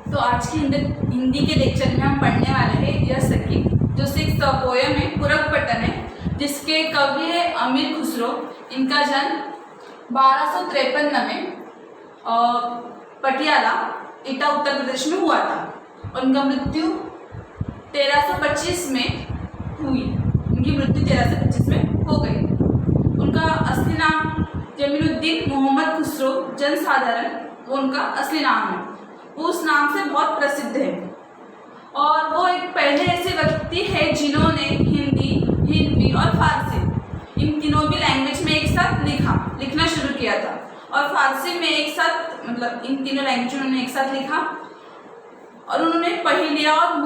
तो आज की हिंदी के लेक्चर में हम पढ़ने वाले हैं यह सखी, जो 6th पोयम है पुरकपटन है, जिसके कवि है अमीर खुसरो। इनका जन्म 1253 में पटियाला इटा उत्तर प्रदेश में हुआ था और उनका मृत्यु 1325 में हुई। उनकी मृत्यु 1325 में हो गई। उनका असली नाम जमीलुद्दीन मोहम्मद खुसरो जनसाधारण, वो उनका असली नाम है। वो उस नाम से बहुत प्रसिद्ध है और वो एक पहले ऐसे व्यक्ति है जिन्होंने हिंदी, हिंदी और फारसी इन तीनों भी लैंग्वेज में एक साथ लिखना शुरू किया था और फारसी में एक साथ, मतलब इन तीनों लैंग्वेज में उन्होंने एक साथ लिखा। और उन्होंने पहेलियाँ और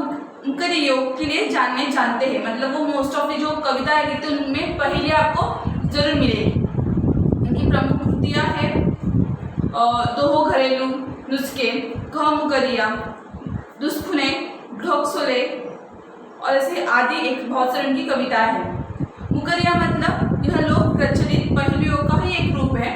मुकरी योग के लिए जानते हैं, मतलब वो मोस्ट ऑफ जो कविताएं लिखते हैं उनमें पहेलियाँ आपको जरूर मिलेगी। उनकी प्रमुख कृतियाँ है दोहो घरेलू नुस्खे, घ मुकरिया, दुष्खुने, ढोकसोले और ऐसे आदि एक बहुत सारी उनकी कविताएं हैं। मुकरिया मतलब यह लोक प्रचलित पहेलियों का ही एक रूप है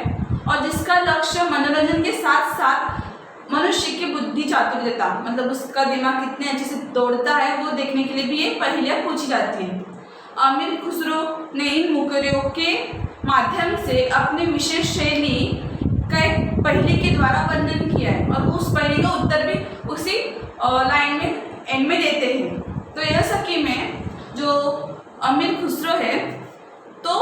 और जिसका लक्ष्य मनोरंजन के साथ साथ मनुष्य की बुद्धि चातुर्यता, मतलब उसका दिमाग कितने अच्छे से दौड़ता है वो देखने के लिए भी ये पहेलियाँ पूछी जाती हैं। अमीर खुसरो ने इन मुकरियों के माध्यम से अपनी विशेष शैली का एक पहेली के द्वारा वर्णन किया है और उस पहेली का उत्तर भी उसी लाइन में एंड में देते हैं। तो यह सखी में जो अमीर खुसरो है, तो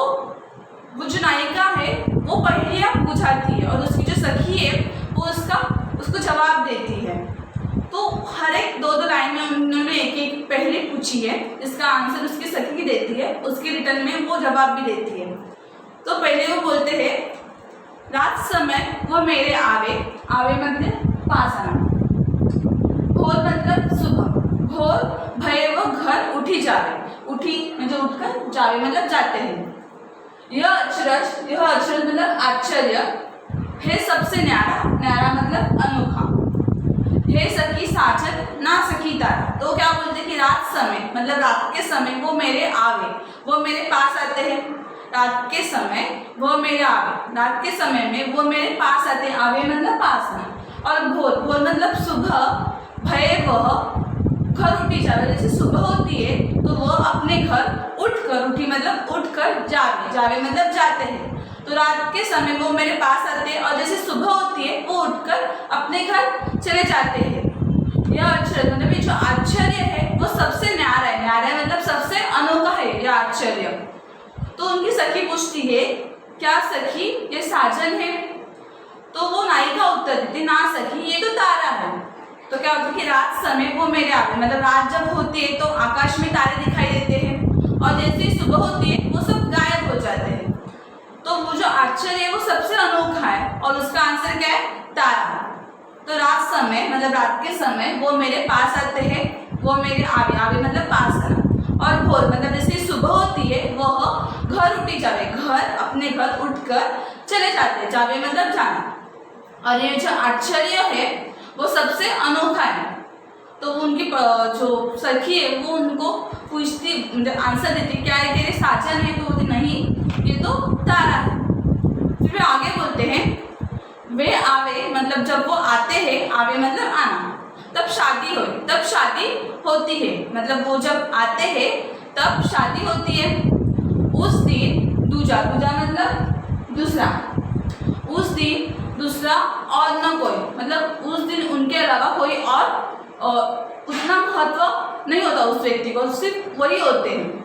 वो जो नायिका है वो पहेलियाँ बुझाती है और उसकी जो सखी है वो उसको जवाब देती है। तो हर एक दो लाइन में उन्होंने एक एक पहेली पूछी है, इसका आंसर उसकी सखी देती है, उसके रिटर्न में वो जवाब भी देती है। तो पहले वो बोलते हैं, रात समय वो मेरे आवे मतलब पास आना, भोर मतलब सुबह, भोर भय वो घर उठी जावे, उठी मतलब उठकर, जावे मतलब जाते हैं। यह अचरज मतलब आश्चर्य है, सबसे न्यारा मतलब अनोखा, हे सखी साजन ना सखी तारा। तो क्या बोलते हैं कि रात समय मतलब रात के समय वो मेरे आवे, वो मेरे पास आते हैं। रात के समय वो मेरे आवे, रात के समय में वो मेरे पास आते हैं, आवे मतलब पास में। और भोर मतलब सुबह, भय वह घर उठी जावे, जैसे सुबह होती है तो वो अपने घर उठी मतलब उठकर जावे मतलब जाते हैं। तो रात के समय वो मेरे पास आते हैं और जैसे सुबह होती है वो उठकर अपने घर चले जाते हैं। यह आश्चर्य मतलब ये जो आश्चर्य है वो सबसे न्यारा मतलब सबसे अनोखा है यह आश्चर्य। तो उनकी सखी पूछती है, क्या सखी ये साजन है? तो वो नायिका उत्तर देती, ना सखी ये तो तारा है। तो क्या होता है कि रात समय वो मेरे आवे, मतलब रात जब होती है तो आकाश में तारे दिखाई देते हैं और जैसे ही सुबह होती है वो सब गायब हो जाते हैं। तो वो जो आश्चर्य है वो सबसे अनोखा है और उसका आंसर क्या है? तारा। तो रात समय मतलब रात के समय वो मेरे पास आते हैं, वो मेरे आवे मतलब पास आना। और भोर मतलब जैसे सुबह होती है वह घर उठी जावे, घर अपने घर उठकर चले जाते, जावे मतलब जाना। और ये जो आश्चर्य है वो सबसे अनोखा है। तो उनकी जो सखी है वो उनको पूछती, मतलब आंसर देती, क्या ये तेरे साजन है? तो बोलती नहीं ये तो तारा है। फिर वे आगे बोलते हैं, वे आवे मतलब जब वो आते हैं, आवे मतलब आना, तब शादी होती है, मतलब वो जब आते हैं तब शादी होती है। उस दिन दूजा मतलब दूसरा, उस दिन दूसरा और न कोई, मतलब उस दिन उनके अलावा कोई और उतना महत्व नहीं होता उस व्यक्ति को, सिर्फ वही होते हैं।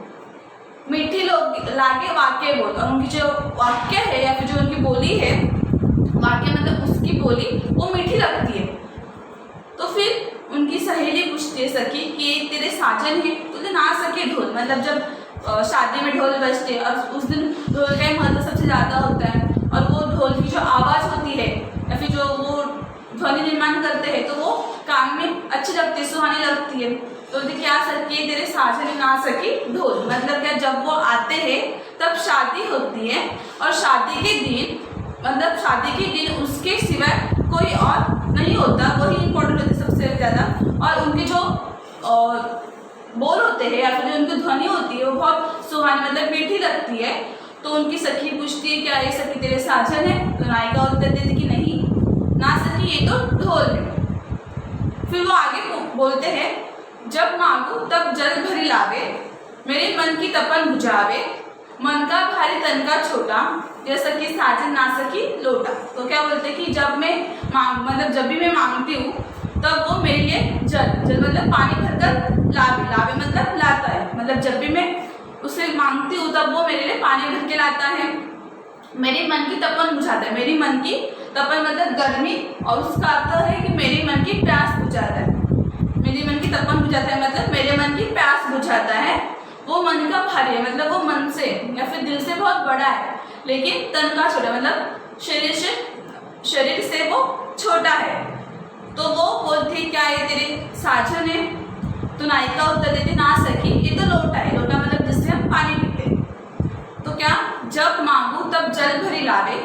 मीठी लोग लागे वाक्य बोल, और उनकी जो वाक्य है या फिर जो उनकी बोली है, वाक्य मतलब उसकी बोली वो मीठी लगती है। तो फिर उनकी सहेली पूछती है सखी कि तेरे साजन है? तो ना सके ढोल, मतलब जब शादी में ढोल बजते और उस दिन ढोल का महत्व सबसे ज़्यादा होता है और वो ढोल की जो आवाज़ होती है या फिर जो वो ध्वनि निर्माण करते हैं तो वो कान में अच्छी लगती है, सुहानी लगती है। तो क्या सखी तेरे साजन ना सकी ढोल, मतलब क्या जब वो आते हैं तब शादी होती है और शादी के दिन उसके सिवाय कोई और नहीं होता, वही इम्पोर्टेंट होते सबसे ज़्यादा। और उनके जो बोल होते हैं या फिर जो उनकी ध्वनि होती है वो बहुत सुहानी मतलब मीठी लगती है। तो उनकी सखी पूछती है, क्या ये सखी तेरे साजन है? तो नायिका उत्तर देती कि नहीं ना सखी ये तो ढोल है। फिर फिर वो आगे बोलते हैं, जब मांगू तब जल भरी लावे, मेरे मन की तपन बुझावे, मन का भारी तन का छोटा, जैसा कि साजन ना सकी लोटा। तो क्या बोलते हैं कि जब मैं मतलब जब भी मैं मांगती हूँ तब वो मेरे लिए जल मतलब पानी भरकर लावे मतलब लाता है। मतलब जब भी मैं उसे मांगती हूँ तब वो मेरे लिए पानी भर के लाता है, मेरे मन की तपन बुझाता है। मेरी मन की तपन मतलब गर्मी, और उसका अर्थ है कि मेरी मन की प्यास बुझाता है। मेरी मन की तपन बुझाता है मतलब मेरे मन की प्यास बुझाता है। वो मन का भारी है मतलब वो मन से या फिर दिल से बहुत बड़ा है, लेकिन तन का छोटा मतलब शरीर से वो छोटा है। तो वो बोलती क्या है तेरे साजन है। तो नायिका उत्तर देती ना सकी, ये तो लोटा है। लोटा मतलब जिससे हम पानी पीते। तो क्या, जब मांगू तब जल भरी लावे,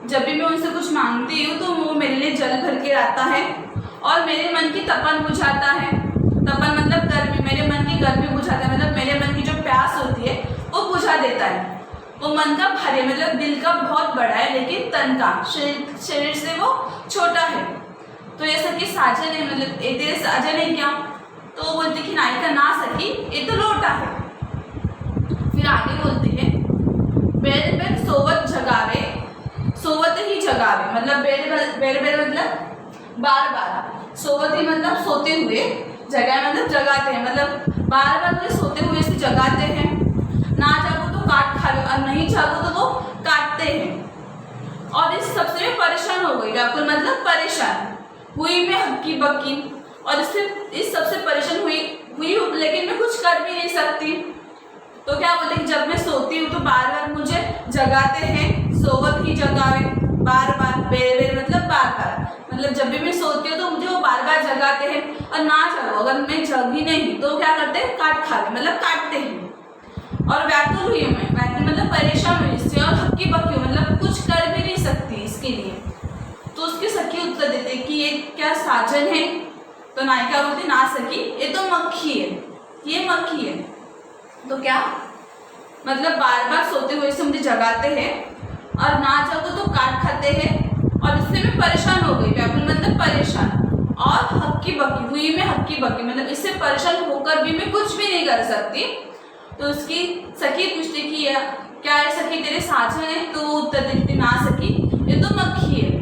जब भी मैं उनसे कुछ मांगती हूँ तो वो मेरे लिए जल भर के लाता है, और मेरे मन की तपन बुझाता है। तपन मतलब गर्मी, मेरे मन की गर्मी बुझाता है मतलब मेरे मन की जो प्यास होती है वो बुझा देता है। वो मन का भारी मतलब दिल का बहुत बड़ा है, लेकिन तन का शरीर से वो छोटा है। तो ऐसा कि साजन है मतलब ये तेरे साजन है क्या। तो वो बोलती कि नायिका ना सकी, ये तो लोटा है। फिर आगे बोलती है, बेर बेर सोवत जगावे, सोवत ही जगावे मतलब बेर मतलब बार बार। सोवत ही मतलब सोते हुए, जगाए मतलब जगाते हैं, मतलब बार बार मुझे सोते हुए से जगाते हैं। ना जागो तो काट खावे, और नहीं जागो तो वो काटते हैं। और इस सबसे मैं परेशान हो गई। व्याकुल मतलब परेशान, हुई मैं हक्की बक्की, और इस सबसे परेशान हुई लेकिन मैं कुछ कर भी नहीं सकती। तो क्या बोलते हैं, जब मैं सोती हूँ तो बार बार मुझे जगाते हैं। सोवत ही जगावे, बार बार, बेर मतलब बार बार, मतलब जब भी मैं सोती हूँ तो मुझे वो बार बार जगाते हैं। और ना जागो, अगर मैं जगी नहीं तो क्या करते हैं, काट खावे मतलब काटते हैं। और व्याकुल हुई मैं, व्याकुल मतलब परेशान हुई इससे, और हक्की बक्की मतलब कुछ कर भी नहीं सकती इसके लिए। तो उसकी सखी उत्तर देते कि ये क्या साजन है। तो नायिका बोलती ना सकी, ये तो मक्खी है, ये मक्खी है। तो क्या मतलब बार बार सोते हुए से मुझे जगाते हैं, और ना जागो तो काट खाते हैं, और इससे मैं परेशान हो गई। व्याकुल मतलब परेशान, और हक्की बक्की हुई मैं हक्की बक्की मतलब इससे परेशान होकर भी मैं कुछ भी नहीं कर सकती। तो उसकी सखी पूछती कि क्या है सखी तेरे साजन है। तो वो उत्तर देती ना सकी, ये तो मक्खी है।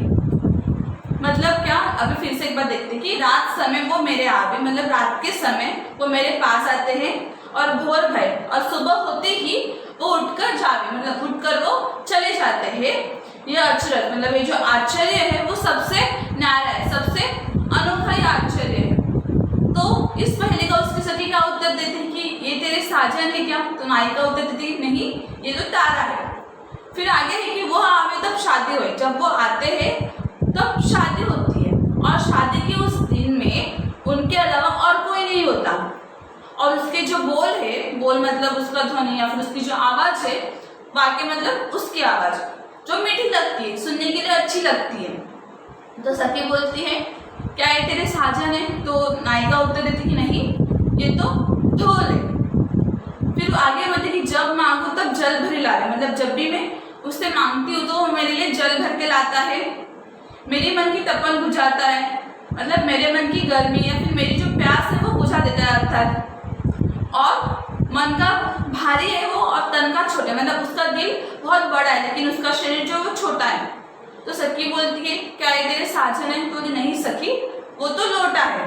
मतलब क्या, अभी फिर से एक बार देखते कि रात समय वो मेरे आवे, मतलब रात के समय वो मेरे पास आते हैं, और भोर भय और सुबह होते ही वो उठकर जावे मतलब उठकर वो चले जाते हैं। यह अचरज मतलब ये जो आश्चर्य है वो सबसे न्यारा है, सबसे अनोखा ही आश्चर्य है। तो इस पहले का उसकी सखी क्या उत्तर देते हैं कि ये तेरे साजन है क्या। तो नायिका उत्तर देती है नहीं, ये तो तारा है। फिर आगे है कि वो आवे तब शादी हुई, जब वो आते हैं तब शादी होती है, और शादी के उस दिन में उनके अलावा और कोई नहीं होता। और उसके जो बोल है, बोल मतलब उसका ध्वनि या फिर उसकी जो आवाज़ है, वाक्य मतलब उसकी आवाज़ जो मीठी लगती है, सुनने के लिए अच्छी लगती है। तो सखी बोलती है क्या ये तेरे साजन है। तो नायिका उत्तर देती कि नहीं, ये तो ढोल है। फिर आगे बोलती कि जब मांगू तब जल भरी लावे, मतलब जब भी मैं उससे मांगती हूँ तो वो मेरे लिए जल भर के लाता है। मेरी मन की तपन बुझाता है, मतलब मेरे मन की गर्मी या फिर मेरी जो प्यास है वो बुझा देता है अर्थात। और मन का भारी है वो, और तन का छोटा, मतलब उसका दिल बहुत बड़ा है लेकिन उसका शरीर जो वो छोटा है। तो सखी बोलती है क्या ये तेरे साजन है। तो नहीं सखी, वो तो लोटा है।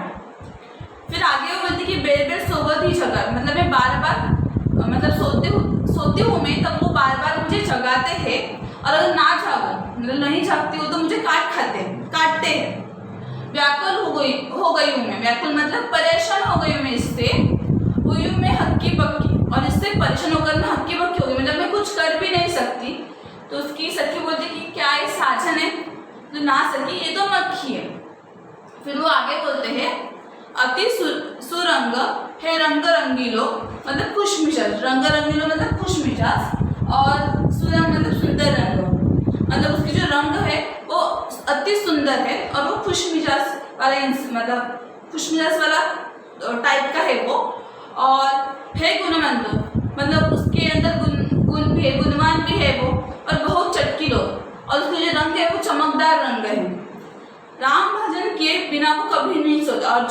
फिर आगे वो बोलती कि बेर बेर सोवत ही जगा, मतलब मैं बार बार मतलब सोती हूँ मैं, तब वो बार बार मुझे जगाते हैं, और अगर ना जागो मतलब नहीं जागती हूँ तो मुझे काटते हैं। व्याकुल हो गई हूँ मैं, व्याकुल मतलब परेशान हो गई हूँ मैं इससे। हुई हूँ मैं हक्की बक्की, और इससे परेशान होकर मैं हक्की बक्की हो गई, मतलब मैं कुछ कर भी नहीं सकती। तो उसकी सखी बोलती कि क्या ये साजन है। तो ना सकी, ये तो मक्खी है। फिर वो आगे बोलते हैं अति सुरंग है रंग रंगीलो, मतलब खुशमिजाज, रंग रंगीलो मतलब खुशमिजाज, और सुरंग मतलब सुंदर रंग, मतलब उसकी जो रंग है वो अति सुंदर है, और वो खुशमिजाज वाला मतलब खुशमिजाज वाला टाइप का है वो। और है गुणवंत, मतलब उसके अंदर गुण भी है, गुणवान भी है वो, और बहुत चटकीलो, और उसका जो रंग है वो चमकदार रंग है। राम भजन के बिना वो कभी नहीं सोता। और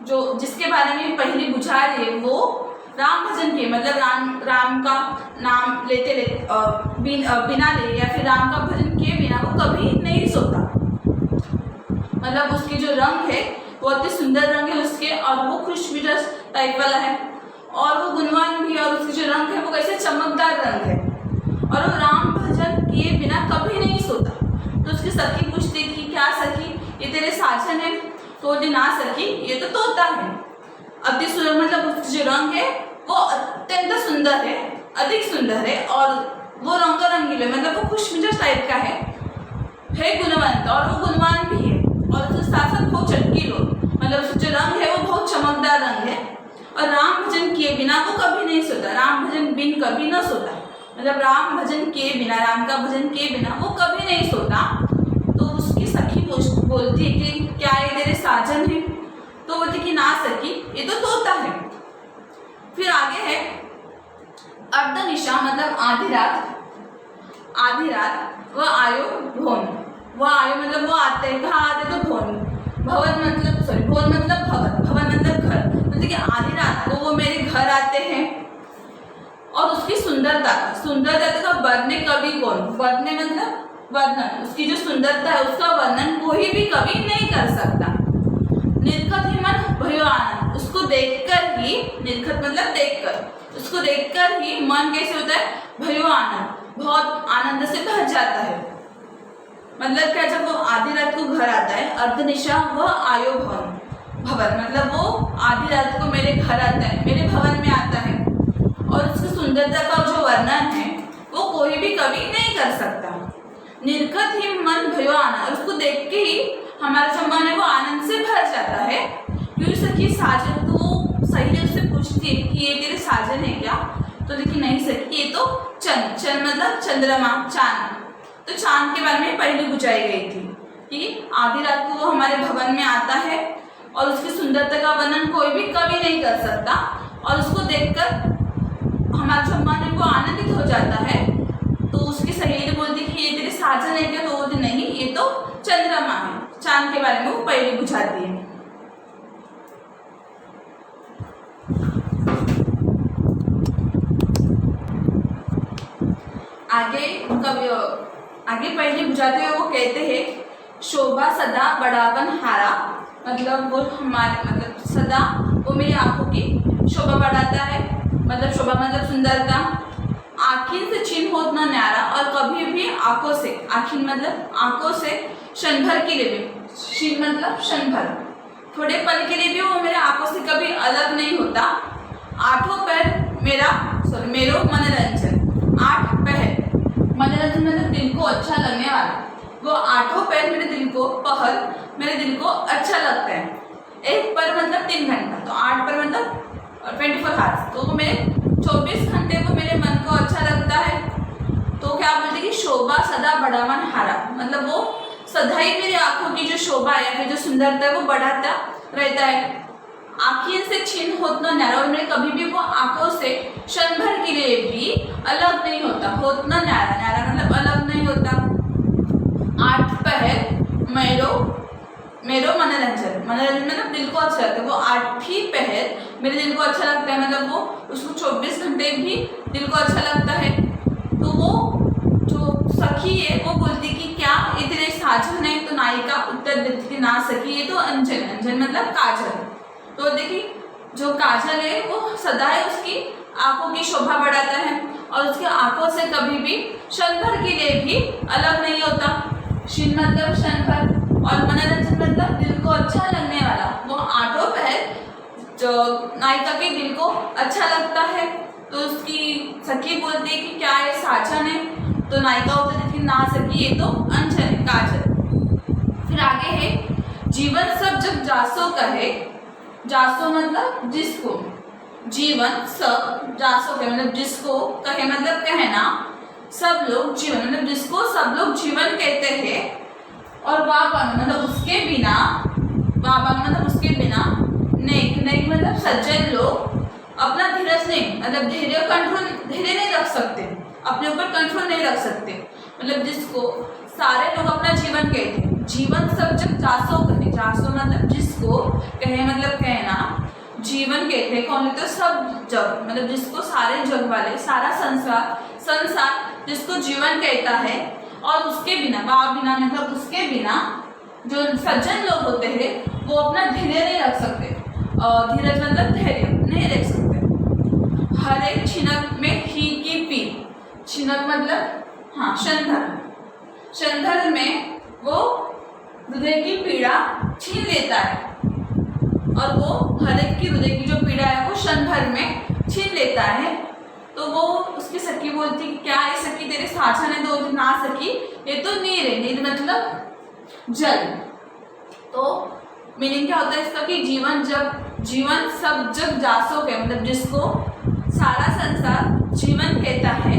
जो जिसके बारे में पहले बुझा रही है वो राम भजन के मतलब राम का नाम लेते बिना ले या फिर राम का भजन किए बिना वो कभी नहीं सोता। मतलब उसके जो रंग है बहुत ही सुंदर रंग है उसके, और वो खुश मिजाज टाइप वाला है, और वो गुणवान भी, और उसके जो रंग है वो कैसे चमकदार रंग है, और वो राम भजन किए बिना कभी नहीं सोता। तो उसकी सखी पूछती कि क्या सखी ये तेरे साजन है? तो बोलती ना सखी ये तो तोता है। अति सुंदर मतलब उसके जो रंग है वो अत्यंत सुंदर है, अधिक सुंदर है, और वो रंग रंगीले मतलब वो खुश मिजाज टाइप का है गुणवंत, और वो गुणवान भी है, और उसके साथ साथ बहुत चटकीलो मतलब उसका जो रंग है वो बहुत चमकदार रंग है। और राम भजन किए बिना वो कभी नहीं सोता, राम भजन बिन कभी ना सोता, मतलब राम भजन किए बिना, राम का भजन किए बिना वो कभी नहीं सोता। तो उसकी सखी बोलती है कि क्या ये तेरे साजन है? तो बोलती कि ना सखी ये तो तोता है। फिर आगे है अर्धनिशा मतलब आधी रात वह आयो भवन, वह आयो मतलब वो आते हैं, कहाँ आते तो भवन, भवन मतलब भवन मतलब घर, मतलब कि आधी रात को वो मेरे घर आते हैं। और उसकी सुंदरता का वर्णन कवि कौन, वर्णन मतलब वर्णन, उसकी जो सुंदरता है उसका वर्णन कोई भी कवि नहीं कर सकता। निर्खत ही मन भयो आनंद, उसको देखकर ही, निर्खत मतलब देखकर, उसको देखकर ही मन कैसे होता है? भयो आनंद, बहुत आनंद से भर जाता है। मतलब क्या, जब वो आधी रात को घर आता है, अर्धनिशा वह आयो भवन, मतलब वो आधी रात को मेरे घर आता है, मेरे भवन में आता है, और उसकी सुंदरता का जो वर्णन है वो कोई भी कवि नहीं कर सकता। निर्खत ही मन भयो आनंद, उसको देख के ही हमारा जो मन है वो आनंद से भर जाता है। क्योंकि सखी साजन, तो सहेली उससे पूछती है कि ये तेरे साजन है क्या? तो लेकिन नहीं सखी ये तो चंद मतलब चंद्रमा, चांद। तो चांद के बारे में पहले बुझाई गई थी कि आधी रात को वो हमारे भवन में आता है और उसकी सुंदरता का वर्णन कोई भी कवि नहीं कर सकता, और उसको देखकर हमारा जो मन है वो आनंदित हो जाता है। तो उसकी सहेली बोलती कि ये तेरे साजन है क्या? तो बोलती नहीं ये तो चंद्रमा है, चांद के बारे में वो पहले बुझाती है। आगे पहले बुझाते हुए वो कहते हैं शोभा सदा बढ़ावन हारा, मतलब वो हमारे मतलब सदा वो मेरी आंखों की शोभा बढ़ाता है, मतलब शोभा मतलब सुंदरता। आखिन से छीन होत ना न्यारा, और कभी भी आंखों से, आखिन मतलब आंखों से क्षण भर के लिए भी, छीन मतलब क्षण भर, थोड़े पल के लिए भी वो मेरे आंखों से कभी अलग नहीं होता। आठों पैर मेरो मनोरंजन, आठ पैर मनोरंजन मतलब दिल को अच्छा लगने वाला, वो आठों पैर मेरे दिल को अच्छा लगता है। एक पर मतलब 3 घंटा, तो 8 पर मतलब 24 आवर्स, तो वो मेरे 24 घंटे वो मेरे मन को अच्छा लगता है। तो क्या बोलते कि शोभा सदा बढ़ावन हारा, मतलब वो सदा ही मेरी आंखों की जो शोभा है या फिर जो सुंदरता है वो बढ़ाता रहता है। आँखें से छीन होत न न्यारा, और मेरे कभी भी वो आंखों से क्षण भर के लिए भी अलग नहीं होता। होत न न्यारा, न्यारा मतलब अलग नहीं होता। 8 पहर मेरो मनोरंजन मतलब दिल को अच्छा लगता है, वो 8 ही पहर मेरे दिल को अच्छा लगता है, मतलब वो उसको 24 घंटे भी दिल को अच्छा लगता है। तो वो जो सखी है वो बोलती कि क्या ये तेरे साजन है? तो नायिका उत्तर देती कि ना सखी ये तो अंजन मतलब काजल। तो देखिए जो काजल है वो सदा ही उसकी आंखों की शोभा बढ़ाता है, और उसकी आंखों से कभी भी क्षण भर के लिए भी अलग नहीं होता। क्षण मतलब क्षण भर, और मनोरंजन मतलब दिल को अच्छा लगने वाला। वो 8 पहर जो नायिका के दिल को अच्छा लगता है। तो उसकी सखी बोलती है कि क्या ये साजन है? तो नायिका होती है कि ना सखी ये तो अंजन है, काजल। फिर आगे है जीवन सब जब जासो कहे, जासो मतलब जिसको, जीवन सब जासो कहे मतलब जिसको, कहे मतलब कहना, सब लोग जीवन मतलब जिसको सब लोग जीवन कहते हैं। और वाबन मतलब उसके बिना, वाबन मतलब उसके बिना, नेक मतलब सज्जन लोग अपना धीरज नहीं मतलब धैर्य नहीं रख सकते, अपने ऊपर कंट्रोल नहीं रख सकते। मतलब जिसको सारे लोग अपना जीवन कहते हैं, जीवन सब जग जासो कहे, जासो मतलब जिसको, कहे मतलब कहना, जीवन कहते हैं कौन, तो सब जग मतलब जिसको सारे जग वाले, सारा संसार जिसको जीवन कहता है। और उसके बिना, बिना मतलब उसके बिना जो सज्जन लोग होते हैं वो अपना धैर्य नहीं रख सकते, धीरज मतलब धैर्य नहीं रख सकते। हर एक छिनक में ही की पीर, छिनक मतलब हाँ क्षणभर में वो हृदय की पीड़ा छीन लेता है, और वो हर एक की हृदय की जो पीड़ा है वो क्षणभर में छीन लेता है। तो वो उसकी सखी बोलती कि क्या ये सखी तेरे साझा ने दो ना सकी, ये तो नीर है, नीर मतलब जल। तो मीनिंग क्या होता है इसका कि जीवन सब जग जासो है, मतलब जिसको सारा संसार जीवन कहता है,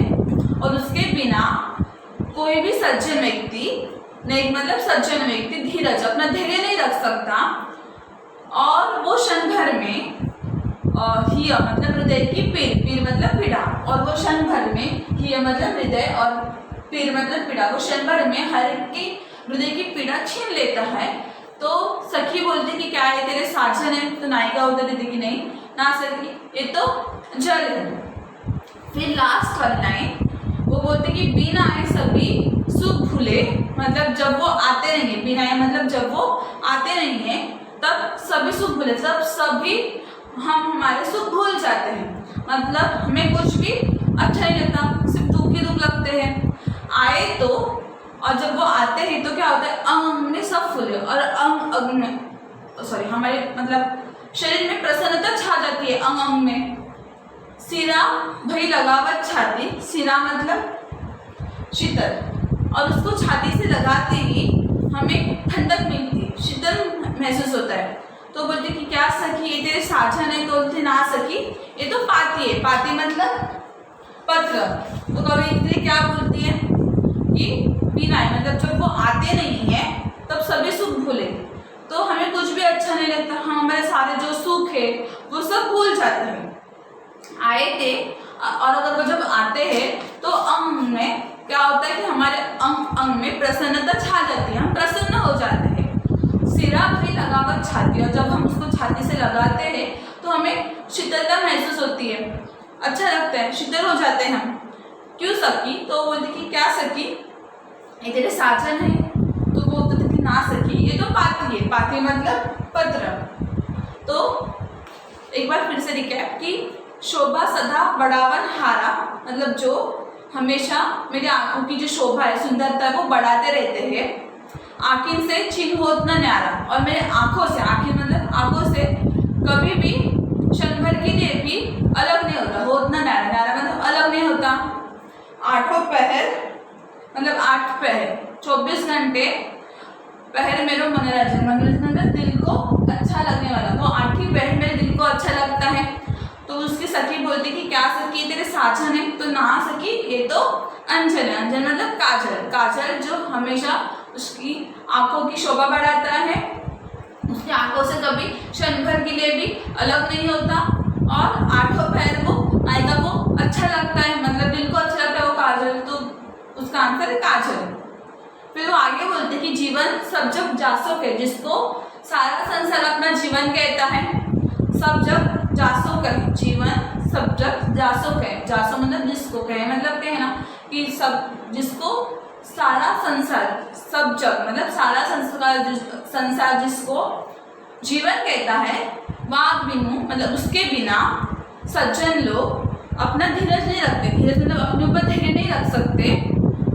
और उसके बिना कोई भी सज्जन व्यक्ति नहीं, मतलब सज्जन व्यक्ति धीरज अपना धैर्य नहीं रख सकता, और वो क्षण भर में ही मतलब हृदय की पीर मतलब पीड़ा, और वो क्षण भर में ही मतलब हृदय और पीर मतलब पीड़ा, वो क्षण भर में हर एक की हृदय की पीड़ा छीन लेता है। तो सखी बोलती कि क्या ये तेरे साझन है, तो नायिका उत्तर देती कि नहीं ना सखी, ये तो जल है। फिर लास्ट वाली लाइन वो बोलते कि बिन आए सभी सुख भूले, मतलब जब वो आते नहीं है, बिन आए मतलब जब वो आते नहीं है तब सभी सुख भूले, तब सभी हम हमारे सुख भूल जाते हैं, मतलब हमें कुछ भी अच्छा नहीं लगता, सिर्फ दुख ही दुख लगते हैं। आए तो, और जब वो आते हैं तो क्या होता है, अंग में सब फूले, और अंग में हमारे मतलब शरीर में प्रसन्नता छा जाती है अंग में। सिरा भई लगावत छाती, सिरा मतलब शीतल, और उसको छाती से लगाते ही हमें ठंडक मिलती है, शीतल महसूस होता है। तो बोलते कि क्या सखी ये तेरे साझा नहीं तोलते ना सखी, ये तो पाती है, पाती मतलब पत्र। तो कवि क्या बोलती है कि बिना मतलब जब वो आते नहीं है तब सभी सुख भूले, तो हमें कुछ भी अच्छा नहीं लगता, हम हमारे सारे जो सुख है वो सब भूल जाते हैं। आए थे, और अगर वो जब आते हैं तो अंग में क्या होता है कि हमारे अंग में प्रसन्नता छा जाती है, हम प्रसन्न हो जाते हैं। सिरा भी लगावत छाती, और जब हम उसको छाती से लगाते हैं तो हमें शीतलता महसूस होती है, अच्छा लगता है, शीतल हो जाते हैं हम। क्यों सखी, तो बोलती कि क्या सखी ये तेरे साजन है, तो बोलते थे कि ना सखी ये तो पाती है, पाती मतलब पत्र। तो एक बार फिर से रिकैप कि शोभा सदा बढ़ावन हारा, मतलब जो हमेशा मेरी आंखों की जो शोभा है, सुंदरता है वो बढ़ाते रहते हैं। आँखिन से छिन होत न न्यारा, और मेरे आँखों से, आँखिन मतलब आँखों से कभी भी क्षण भर के लिए भी अलग नहीं होता, होत न न्यारा, न्यारा मतलब अलग नहीं होता। आठों पहर मतलब 8 पहर 24 घंटे पहर मेरे मनोरंजन, मनोरंजन मतलब दिल को अच्छा लगने वाला, वो 8 ही पहर मेरे दिल को अच्छा लगता है। तो उसकी सखी बोलती कि क्या सखी तेरे साजन है, तो ना सखी ये तो अंजन है, अंजन मतलब काजल, काजल जो हमेशा उसकी आंखों की शोभा बढ़ाता है, उसकी आंखों से कभी क्षण भर के लिए भी अलग नहीं होता, और 8 पहर वो नायिका को अच्छा लगता है, मतलब दिल को अच्छा लगता है वो काजल, तो उसका आंसर है काजल। फिर वो आगे बोलते कि जीवन सब जग जासो है, जिसको सारा संसार अपना जीवन कहता है, सब जग जासो कहे, जीवन सब जग जासो कहे, जासो मतलब जिसको कहे, मतलब कहना कि सब जिसको सारा संसार, सब जग मतलब सारा संसार जिसको जीवन कहता है, वाग बिनु मतलब उसके बिना सज्जन लोग अपना धीरज नहीं रखते, धीरज मतलब अपने ऊपर धैर्य नहीं रख सकते,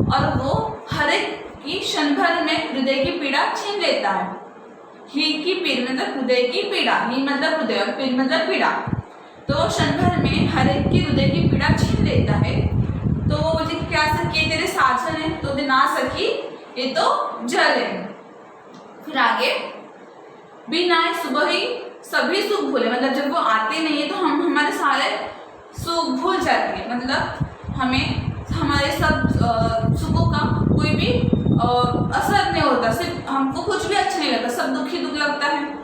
और वो हर एक की क्षण भर में हृदय की पीड़ा छीन लेता है। ही की पीड़ मतलब हृदय की पीड़ा, ही मतलब हृदय और पीड़ मतलब पीड़ा, तो क्षण भर में हर एक की हृदय की पीड़ा छीन लेता है। तो वो बोलती क्या सखी तेरे साजन है, तो ना सखी ये तो जल है। फिर आगे बिना सुबह ही सभी सुख भूले, मतलब जब वो आते नहीं है तो हम हमारे सारे सुख भूल जाते हैं, मतलब हमें हमारे सब सुखों का कोई भी असर नहीं होता, सिर्फ हमको कुछ भी अच्छा नहीं लगता, सब दुख ही दुख लगता है।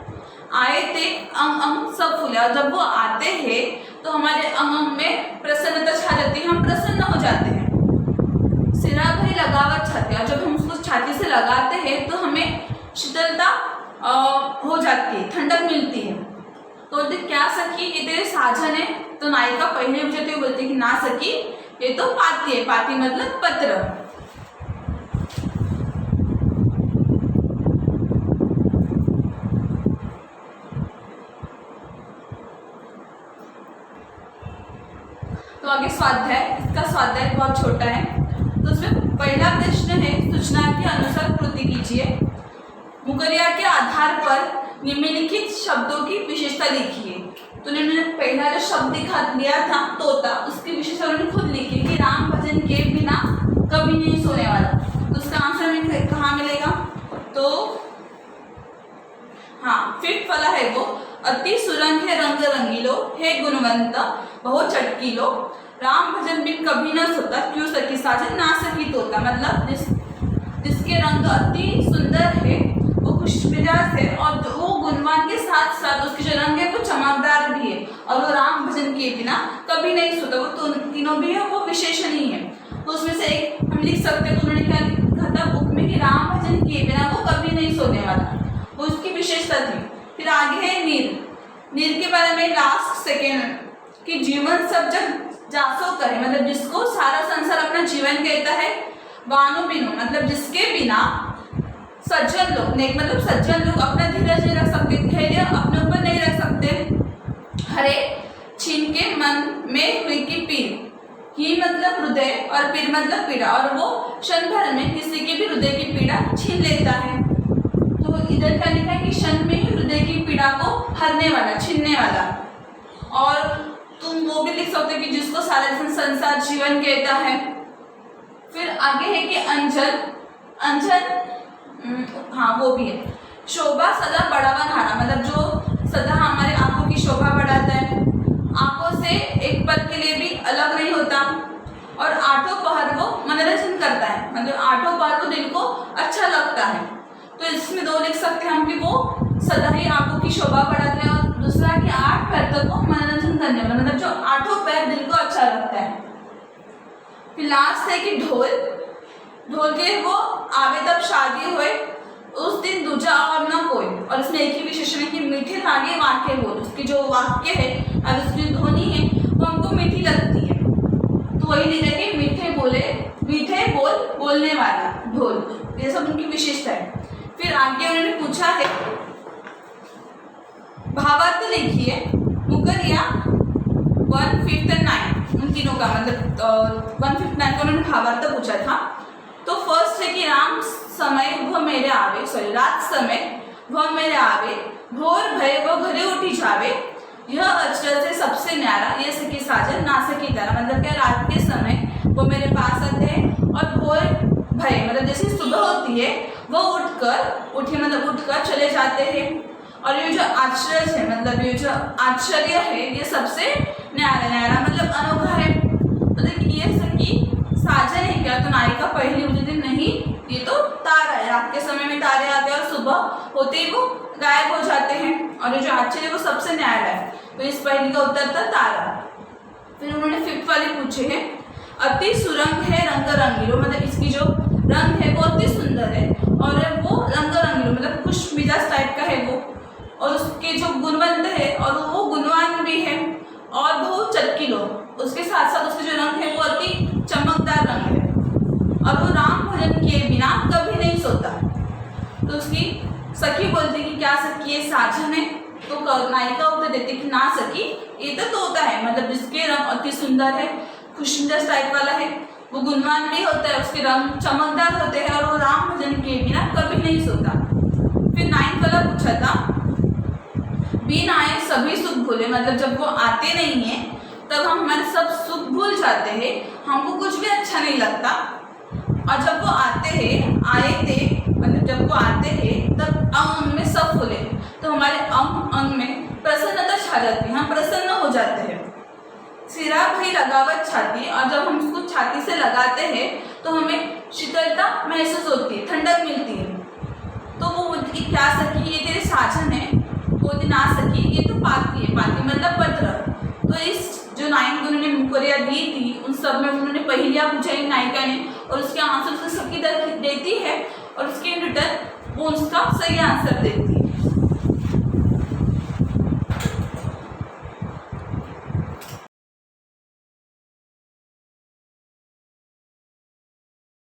आए थे अंग अंग सब फूले, और जब वो आते हैं तो हमारे अंग में प्रसन्नता छा जाती है, हम प्रसन्न हो जाते हैं। सिरा भरी लगावत छाती, और जब हम उसको छाती से लगाते हैं तो हमें शीतलता हो जाती है, ठंडक मिलती है। तो बोलते क्या सखी ये तेरे साजन है। तो नायिका पहले पूछते हुए बोलती कि ना सखी ये तो पाती है। पाती मतलब पत्र। तो आगे स्वाध्याय, इसका स्वाध्याय बहुत छोटा है। तो उसमें पहला प्रश्न है सूचना के अनुसार कृति कीजिए। मुकरिया के आधार पर निम्नलिखित शब्दों की विशेषता लिखिए। तो उन्होंने पहला जो शब्द दिया था तोता, उसकी विशेषता उन्होंने खुद लिखी कि राम भजन के बिना कभी नहीं सोने वाला। तो उसका आंसर हमें कहाँ मिलेगा? तो हाँ, फिफ्थ वाला है वो, अति सुरंग है रंग रंगीलो, हे गुणवंत बहुत चटकीलो, राम भजन बिन कभी न सोता, क्यों सखी साजन ना सकी तोता। मतलब जिसके रंग अति सुंदर है, वो खुशमिजाज है और वो गुणवान के साथ साथ उसके जो रंग है वो चमकदार भी है और वो राम भजन के बिना कभी नहीं सोता। वो तो तीनों भी है, वो विशेषण ही है। तो उसमें से एक हम लिख सकते हैं। तो उन्होंने क्या लिखा था बुक में कि राम भजन किए बिना वो कभी नहीं सोने वाला, वो उसकी विशेषता थी। फिर आगे है नीर। नीर के बारे में लास्ट सेकेंड कि जीवन सब जग जासो करे, मतलब जिसको सारा संसार अपना जीवन कहता है। वानो बिनो मतलब जिसके बिना सज्जन लोग, नेक मतलब सज्जन लोग अपना धीरज नहीं रख सकते, धैर्य अपने ऊपर नहीं रख सकते। हरे छीन के मन में हुई की पीर, ही मतलब हृदय और पीर मतलब पीड़ा, और वो क्षण भर में किसी के भी हृदय की पीड़ा छीन लेता है। तो इधर क्या लिखा है कि क्षण में ही हृदय की पीड़ा को हरने वाला, छीनने वाला। और तुम वो भी लिख सकते हो कि जिसको सारा संसार जीवन कहता है। फिर आगे है कि अंजन, अंजन हाँ वो भी है। शोभा सदा बढ़ावा हारा, मतलब जो सदा हमारे आंखों की शोभा बढ़ाता है, आंखों से एक पल के लिए भी अलग नहीं होता। और आठों पहर वो मनोरंजन करता है, मतलब आठों पहर वो दिल को अच्छा लगता है। तो इसमें दो लिख सकते हैं हम कि वो सदा ही आंखों की शोभा बढ़ाते हैं और दूसरा कि 8 पैर तक वो मनोरंजन करने वाला, मतलब जो आठों पैर दिल को अच्छा लगता है। फिर लास्ट है कि ढोल, ढोल के वो आवे तब शादी हुए उस दिन दूजा और न कोई। और इसमें एक ही विशेषण है कि मीठे लागे वाक्य बोल, उसकी जो वाक्य है और उसकी ध्वनि है वो हमको मीठी लगती है। तो वही लिखा है कि मीठे बोले, मीठे बोल बोलने वाला ढोल, ये सब उनकी विशेषता है। फिर आगे उन्होंने पूछा है भावार्थ लिखिए। मुकरिया 1, 5 और 9 उन तीनों का मतलब 1, 5, 9 का उन्होंने भावार्थ पूछा था। तो फर्स्ट है कि राम समय वह मेरे आवे, सॉरी रात समय वह मेरे आवे, भोर भय वह घरे उठी जावे, यह अक्षर से सबसे न्यारा, ये सखी साजन ना सकी तारा। मतलब क्या रात के समय वो मेरे पास आते हैं और भोर भय मतलब जैसे सुबह होती है वो उठकर चले जाते हैं। और ये जो आश्चर्य है, मतलब ये जो आश्चर्य है ये सबसे न्यारा, न्यारा मतलब अनोखा है। मतलब ये सखी साजन है क्या? तो नायिका पहली मुझे दिन नहीं, ये तो तारा है। रात के समय में तारे आते हैं और सुबह होते ही वो गायब हो जाते हैं। और ये जो आश्चर्य वो सबसे न्यारा है। तो इस पहली का उत्तर था तारा। फिर उन्होंने 5th वाली पूछे हैं अति सुरंग है रंग रंगीलो, मतलब इसकी जो रंग है वो अति सुंदर है और वो रंग रंगीलो मतलब खुश मिजाज टाइप का है वो, और उसके जो गुणवंत है और वो गुणवान भी है और बहुत चटकीलो, उसके साथ साथ उसके जो रंग है वो अति चमकदार रंग है और वो राम भजन किए बिना कभी नहीं सोता। तो उसकी सखी बोलती कि क्या सखी ये साजन है? तो नायिका उत्तर देती कि ना सखी ये तो तोता है, मतलब जिसके रंग अति सुंदर है, खुशमिजाज टाइप वाला है, वो गुणवान भी होता है, उसके रंग चमकदार होते हैं और वो राम भजन किए बिना कभी नहीं सोता। फिर 9th वाला पूछा था बिन आए सभी सुख भूले, मतलब जब वो आते नहीं है तब हम हमारे सब सुख भूल जाते हैं, हमको कुछ भी अच्छा नहीं लगता। और जब वो आते हैं, आए थे मतलब जब वो आते हैं तब अंग में सब फूले, तो हमारे अंग में प्रसन्नता छा जाती है, हम प्रसन्न हो जाते हैं। सिरा भई लगावत छाती, और जब हम उसको छाती से लगाते हैं तो हमें शीतलता महसूस होती है, ठंडक मिलती है। तो वो बोलती कि क्या सखी ये तेरे साजन है? बोलती ना सखी ये तो पाती है, पाती मतलब पत्र। तो इस जो 9 उन्होंने मुकरिया दी थी उन सब में उन्होंने पहेलियाँ पूछाई नायिका ने और उसके आंसर उसको सखी देती है और उसके इन रिटर्न वो उसका सही आंसर देती